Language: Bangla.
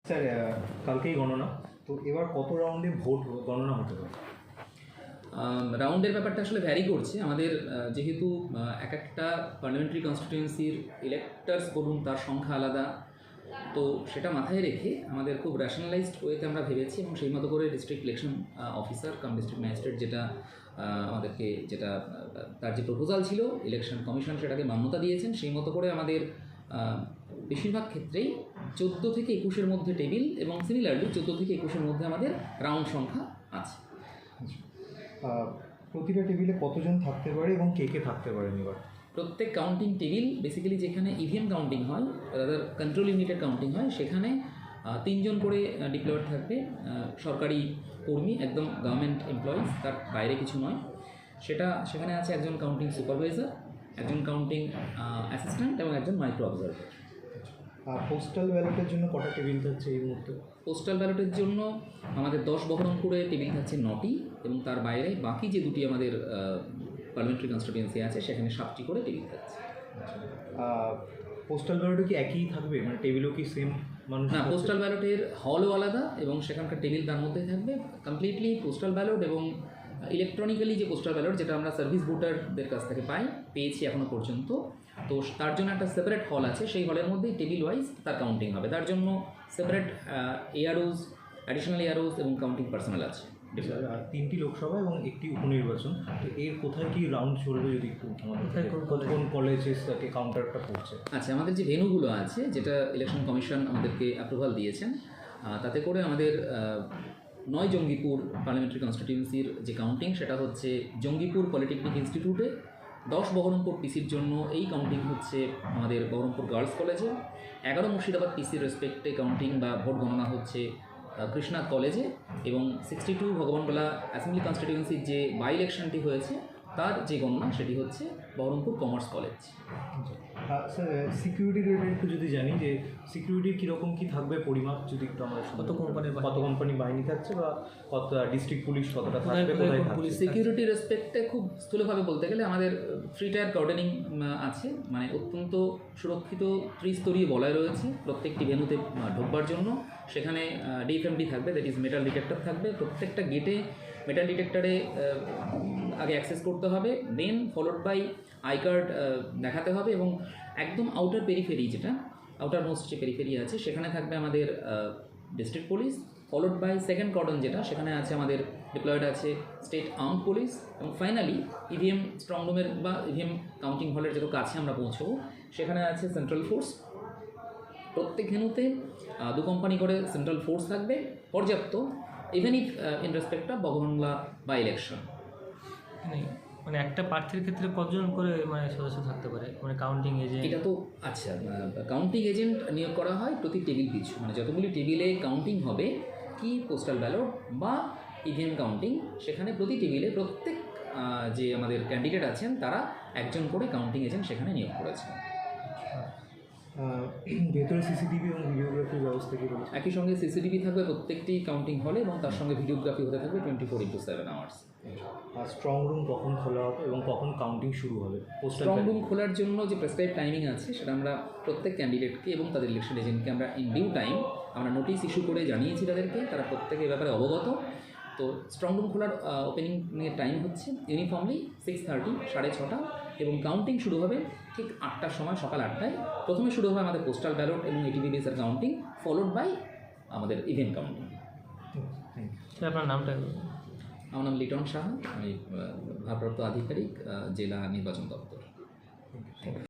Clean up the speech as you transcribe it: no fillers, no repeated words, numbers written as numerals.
স্যার কালকেই গণনা, তো এবার কত রাউন্ডে ভোট গণনা হতে পারে? রাউন্ডের ব্যাপারটা আসলে ভ্যারি করছে আমাদের, যেহেতু এক একটা পার্লামেন্টারি কনস্টিটিউয়েন্সির ইলেক্টার্স বলুন তার সংখ্যা আলাদা, তো সেটা মাথায় রেখে আমাদের খুব র্যাশনালাইজড ওয়েতে আমরা ভেবেছি এবং সেই মতো করে ডিস্ট্রিক্ট ইলেকশন অফিসার কাম ডিস্ট্রিক্ট ম্যাজিস্ট্রেট আমাদেরকে তার যে প্রপোজাল ছিল ইলেকশন কমিশন সেটাকে মান্যতা দিয়েছেন, সেই মতো করে আমাদের বেশিরভাগ ক্ষেত্রেই 14 থেকে 21-এর মধ্যে টেবিল এবং সিমিলারলি 14 থেকে 21-এর মধ্যে আমাদের রাউন্ড সংখ্যা আছে। প্রতিটা টেবিলে কতজন থাকতে পারে এবং কে কে থাকতে পারেন এবার? প্রত্যেক কাউন্টিং টেবিল বেসিক্যালি যেখানে ইভিএম কাউন্টিং হয়, রাদার কন্ট্রোল ইউনিটের কাউন্টিং হয়, সেখানে 3 জন করে ডিপ্লয়েড থাকবে সরকারি কর্মী, একদম গভর্নমেন্ট এমপ্লয়িজ, তার বাইরে কিছু নয়। সেখানে আছে একজন কাউন্টিং সুপারভাইজার, একজন কাউন্টিং অ্যাসিস্ট্যান্ট এবং একজন মাইক্রো অবজারভার। পোস্টাল ব্যালটের জন্য কটা টেবিল থাকছে এই মুহূর্তে? পোস্টাল ব্যালটের জন্য আমাদের 10 বহরমপুরে টেবিল থাকছে 9টি, এবং তার বাইরে বাকি যে 2টি আমাদের পার্লামেন্টারি কনস্টিটিউয়েন্সি আছে সেখানে 7টি করে টেবিল থাকছে। পোস্টাল ব্যালটও কি একই থাকবে, মানে টেবিলও কি সেম মানুষ? না, পোস্টাল ব্যালটের হলও আলাদা এবং সেখানকার টেবিল তার মধ্যেই থাকবে। কমপ্লিটলি পোস্টাল ব্যালট এবং ইলেকট্রনিক্যালি যে পোস্টাল ব্যালট যেটা আমরা সার্ভিস ভোটারদের কাছ থেকে পেয়েছি এখনও পর্যন্ত, তো তার জন্য একটা সেপারেট হল আছে, সেই হলের মধ্যেই টেবিল ওয়াইজ তার কাউন্টিং হবে। তার জন্য সেপারেট এআরওস, অ্যাডিশনাল এআরওস এবং কাউন্টিং পার্সোনাল আছে। 3টি লোকসভা এবং 1টি উপনির্বাচন, তো এর কোথায় কি রাউন্ড চলবে যদি একটু কোন কলেজের সাথে কাউন্টারটা পড়ছে? আচ্ছা, আমাদের যে ভেন্যুগুলো আছে, যেটা ইলেকশন কমিশন আমাদেরকে অ্যাপ্রুভাল দিয়েছেন, তাতে করে আমাদের 9 জঙ্গিপুর পার্লামেন্টারি কনস্টিটিউয়েন্সির যে কাউন্টিং সেটা হচ্ছে জঙ্গিপুর পলিটেকনিক ইনস্টিটিউটে, 10 বহরমপুর পিসির জন্য এই কাউন্টিং হচ্ছে আমাদের বহরমপুর গার্লস কলেজে, 11 মুর্শিদাবাদ পিসির রেসপেক্টে কাউন্টিং বা ভোট গণনা হচ্ছে কৃষ্ণনাথ কলেজে, এবং 62 ভগবানগোলা অ্যাসেম্বলি কনস্টিটিউয়েন্সির যে বাই ইলেকশনটি হয়েছে তার যে গণনা সেটি হচ্ছে Baharampur commerce college. Sir security রেটের একটু যদি জানি যে সিকিউরিটির কীরকম কী থাকবে পরিমাপ, যদি একটু আমরা কত কোম্পানি বাহিনী থাকছে বা কত ডিস্ট্রিক্ট পুলিশ কতটা থাকবে, সিকিউরিটি রেসপেক্টে খুব স্থূলভাবে বলতে গেলে আমাদের 3 টায়ার কর্ডেনিং আছে, মানে অত্যন্ত সুরক্ষিত ত্রিস্তরীয় বলয় রয়েছে প্রত্যেকটি ভেন্যুতে ঢোকবার জন্য। সেখানে ডিএফএমডি থাকবে, দ্যাট ইজ মেটাল ডিটেক্টর থাকবে প্রত্যেকটা গেটে। মেটাল ডিটেক্টরে আগে অ্যাক্সেস করতে হবে, then followed by I card দেখাতে হবে, এবং একদম আউটার পেরিফেরি, যেটা আউটার মোস্ট যে পেরিফেরি আছে, সেখানে থাকবে আমাদের district police, followed by second cordon, যেটা সেখানে আছে আমাদের ডিপ্লয়েড আছে স্টেট আর্মড পুলিশ, এবং ফাইনালি ইভিএম স্ট্রং রুমের বা ইভিএম কাউন্টিং হলের যত কাছে আমরা পৌঁছবো সেখানে আছে সেন্ট্রাল ফোর্স। প্রত্যেক ভেন্যুতে 2 কোম্পানি করে সেন্ট্রাল ফোর্স থাকবে পর্যাপ্ত, even if in respect of Baharampur by election. মানে একটা প্রার্থীর ক্ষেত্রে কতজন করে মানে সদস্য থাকতে পারে, মানে কাউন্টিং এজেন্ট? এটা তো আচ্ছা, কাউন্টিং এজেন্ট নিয়োগ করা হয় প্রতি টেবিল পিছু, মানে যতগুলি টেবিলে কাউন্টিং হবে, কি পোস্টাল ব্যালট বা ইভিএম কাউন্টিং, সেখানে প্রতি টেবিলে প্রত্যেক যে আমাদের ক্যান্ডিডেট আছেন তারা একজন করে কাউন্টিং এজেন্ট সেখানে নিয়োগ করেছেন। ভেতরে সিসিটিভি এবং ভিডিওগ্রাফির ব্যবস্থা কী রয়েছে? একই সঙ্গে সিসিটিভি থাকবে প্রত্যেকটি কাউন্টিং হলে, এবং তার সঙ্গে ভিডিওগ্রাফি হতে থাকবে 24x7 আওয়ার্স। আর স্ট্রং রুম কখন খোলা হবে এবং কখন কাউন্টিং শুরু হবে? স্ট্রং রুম খোলার জন্য যে প্রেসক্রাইব টাইমিং আছে সেটা আমরা প্রত্যেক ক্যান্ডিডেটকে এবং তাদের ইলেকশন এজেন্টকে আমরা ইন ডিউ টাইম আমরা নোটিশ ইস্যু করে জানিয়েছি তাদেরকে, তারা প্রত্যেকে এ ব্যাপারে অবগত। তো স্ট্রং রুম খোলার ওপেনিংয়ের টাইম হচ্ছে ইউনিফর্মলি 6:30, 6:30, এবং কাউন্টিং শুরু হবে ঠিক 8টার সময়, সকাল 8টায়। প্রথমে শুরু হবে আমাদের পোস্টাল ব্যালট এবং এটিভি বেসের কাউন্টিং, ফলোড বাই আমাদের ইভেন্ট কাউন্টিং। আপনার নামটা? আমার নাম লিটন সাহা, আমি ভারপ্রাপ্ত আধিকারিক, জেলা নির্বাচন দপ্তর।